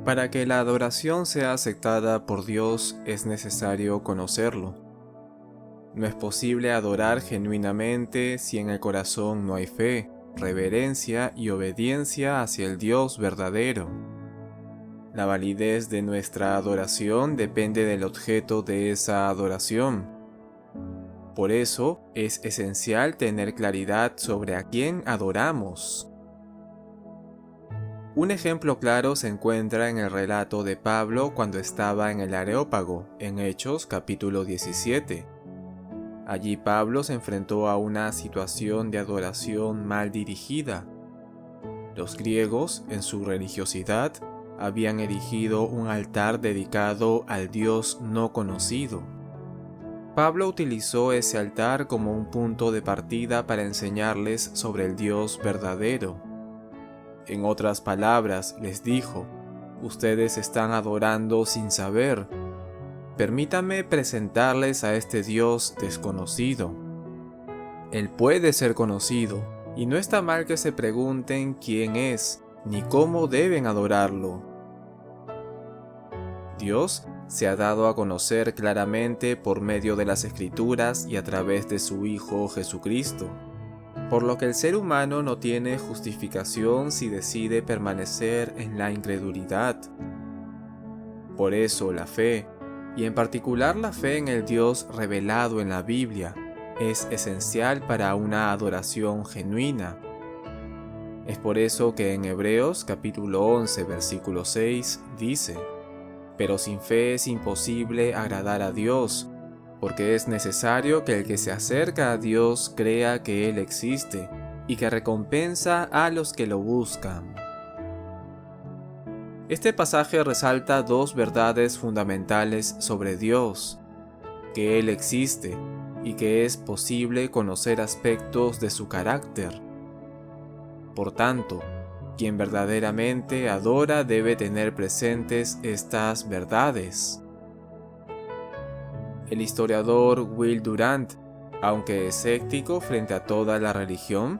Para que la adoración sea aceptada por Dios es necesario conocerlo. No es posible adorar genuinamente si en el corazón no hay fe, reverencia y obediencia hacia el Dios verdadero. La validez de nuestra adoración depende del objeto de esa adoración. Por eso es esencial tener claridad sobre a quién adoramos. Un ejemplo claro se encuentra en el relato de Pablo cuando estaba en el Areópago, en Hechos capítulo 17. Allí Pablo se enfrentó a una situación de adoración mal dirigida. Los griegos, en su religiosidad, habían erigido un altar dedicado al Dios no conocido. Pablo utilizó ese altar como un punto de partida para enseñarles sobre el Dios verdadero. En otras palabras, les dijo: ustedes están adorando sin saber. Permítanme presentarles a este Dios desconocido. Él puede ser conocido, y no está mal que se pregunten quién es, ni cómo deben adorarlo. Dios se ha dado a conocer claramente por medio de las Escrituras y a través de su Hijo Jesucristo, por lo que el ser humano no tiene justificación si decide permanecer en la incredulidad. Por eso la fe, y en particular la fe en el Dios revelado en la Biblia, es esencial para una adoración genuina. Es por eso que en Hebreos capítulo 11 versículo 6 dice: pero sin fe es imposible agradar a Dios, porque es necesario que el que se acerca a Dios crea que Él existe y que recompensa a los que lo buscan. Este pasaje resalta dos verdades fundamentales sobre Dios: que Él existe y que es posible conocer aspectos de su carácter. Por tanto, quien verdaderamente adora debe tener presentes estas verdades. El historiador Will Durant, aunque escéptico frente a toda la religión,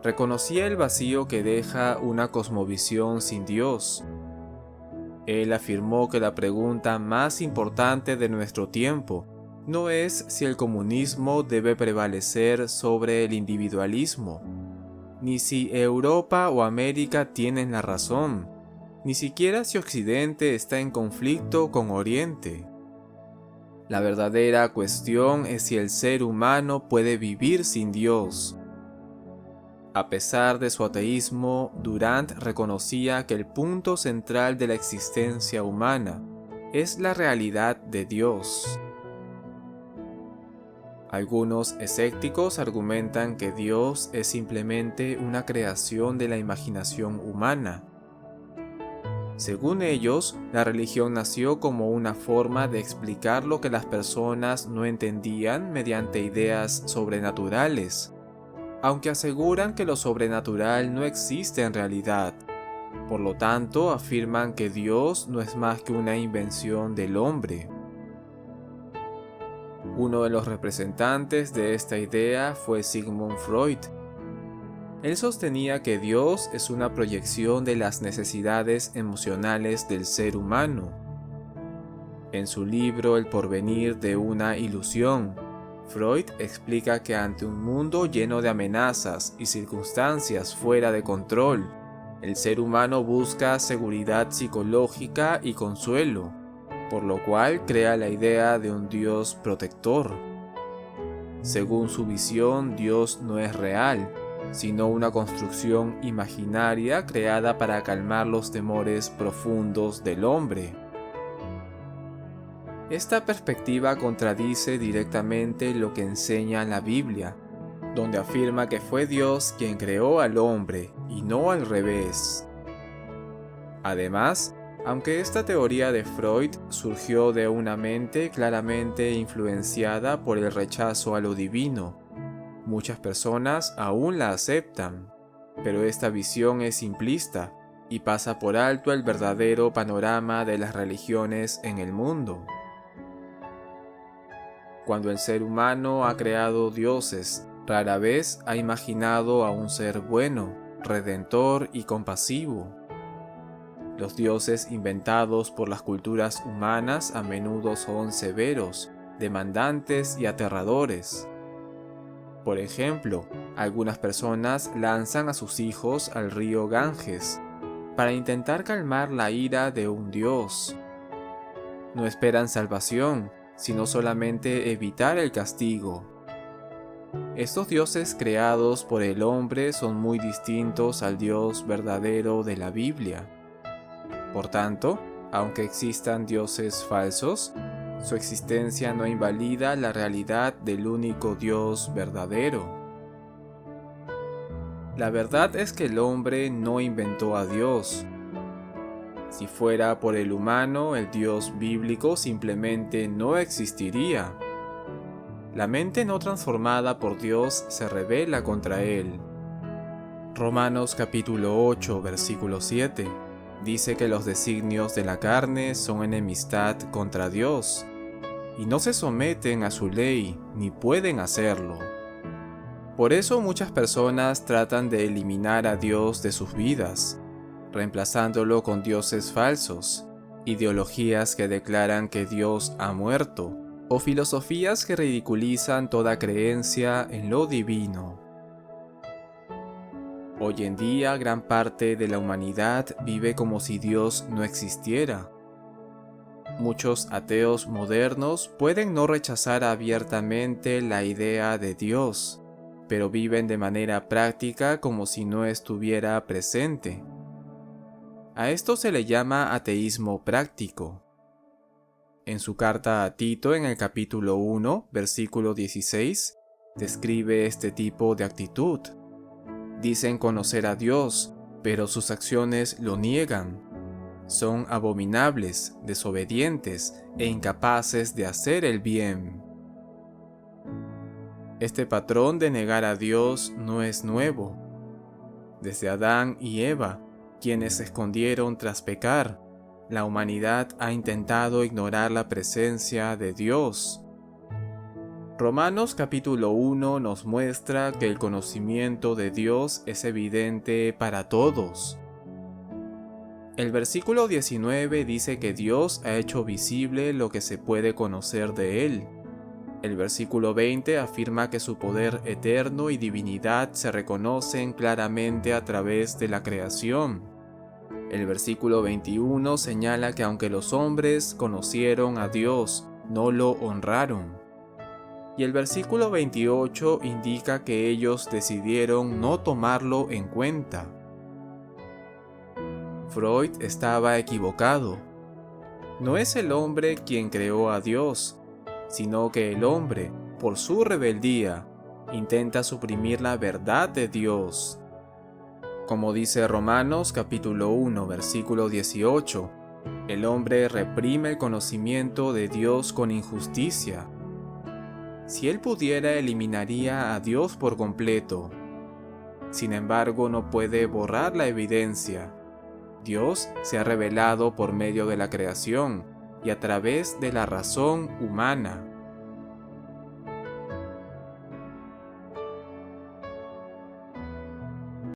reconocía el vacío que deja una cosmovisión sin Dios. Él afirmó que la pregunta más importante de nuestro tiempo no es si el comunismo debe prevalecer sobre el individualismo, ni si Europa o América tienen la razón, ni siquiera si Occidente está en conflicto con Oriente. La verdadera cuestión es si el ser humano puede vivir sin Dios. A pesar de su ateísmo, Durant reconocía que el punto central de la existencia humana es la realidad de Dios. Algunos escépticos argumentan que Dios es simplemente una creación de la imaginación humana. Según ellos, la religión nació como una forma de explicar lo que las personas no entendían mediante ideas sobrenaturales, aunque aseguran que lo sobrenatural no existe en realidad. Por lo tanto, afirman que Dios no es más que una invención del hombre. Uno de los representantes de esta idea fue Sigmund Freud. Él sostenía que Dios es una proyección de las necesidades emocionales del ser humano. En su libro El porvenir de una ilusión, Freud explica que ante un mundo lleno de amenazas y circunstancias fuera de control, el ser humano busca seguridad psicológica y consuelo, por lo cual crea la idea de un Dios protector. Según su visión, Dios no es real, sino una construcción imaginaria creada para calmar los temores profundos del hombre. Esta perspectiva contradice directamente lo que enseña la Biblia, donde afirma que fue Dios quien creó al hombre y no al revés. Además, aunque esta teoría de Freud surgió de una mente claramente influenciada por el rechazo a lo divino, muchas personas aún la aceptan, pero esta visión es simplista y pasa por alto el verdadero panorama de las religiones en el mundo. Cuando el ser humano ha creado dioses, rara vez ha imaginado a un ser bueno, redentor y compasivo. Los dioses inventados por las culturas humanas a menudo son severos, demandantes y aterradores. Por ejemplo, algunas personas lanzan a sus hijos al río Ganges para intentar calmar la ira de un dios. No esperan salvación, sino solamente evitar el castigo. Estos dioses creados por el hombre son muy distintos al Dios verdadero de la Biblia. Por tanto, aunque existan dioses falsos, su existencia no invalida la realidad del único Dios verdadero. La verdad es que el hombre no inventó a Dios. Si fuera por el humano, el Dios bíblico simplemente no existiría. La mente no transformada por Dios se rebela contra él. Romanos capítulo 8, versículo 7, dice que los designios de la carne son enemistad contra Dios, y no se someten a su ley, ni pueden hacerlo. Por eso muchas personas tratan de eliminar a Dios de sus vidas, reemplazándolo con dioses falsos, ideologías que declaran que Dios ha muerto, o filosofías que ridiculizan toda creencia en lo divino. Hoy en día, gran parte de la humanidad vive como si Dios no existiera. Muchos ateos modernos pueden no rechazar abiertamente la idea de Dios, pero viven de manera práctica como si no estuviera presente. A esto se le llama ateísmo práctico. En su carta a Tito, en el capítulo 1, versículo 16, describe este tipo de actitud. Dicen conocer a Dios, pero sus acciones lo niegan. Son abominables, desobedientes e incapaces de hacer el bien. Este patrón de negar a Dios no es nuevo. Desde Adán y Eva, quienes se escondieron tras pecar, la humanidad ha intentado ignorar la presencia de Dios. Romanos capítulo 1 nos muestra que el conocimiento de Dios es evidente para todos. El versículo 19 dice que Dios ha hecho visible lo que se puede conocer de Él. El versículo 20 afirma que su poder eterno y divinidad se reconocen claramente a través de la creación. El versículo 21 señala que aunque los hombres conocieron a Dios, no lo honraron. Y el versículo 28 indica que ellos decidieron no tomarlo en cuenta. Freud estaba equivocado. No es el hombre quien creó a Dios, sino que el hombre, por su rebeldía, intenta suprimir la verdad de Dios. Como dice Romanos capítulo 1, versículo 18, el hombre reprime el conocimiento de Dios con injusticia. Si él pudiera, eliminaría a Dios por completo. Sin embargo, no puede borrar la evidencia. Dios se ha revelado por medio de la creación y a través de la razón humana.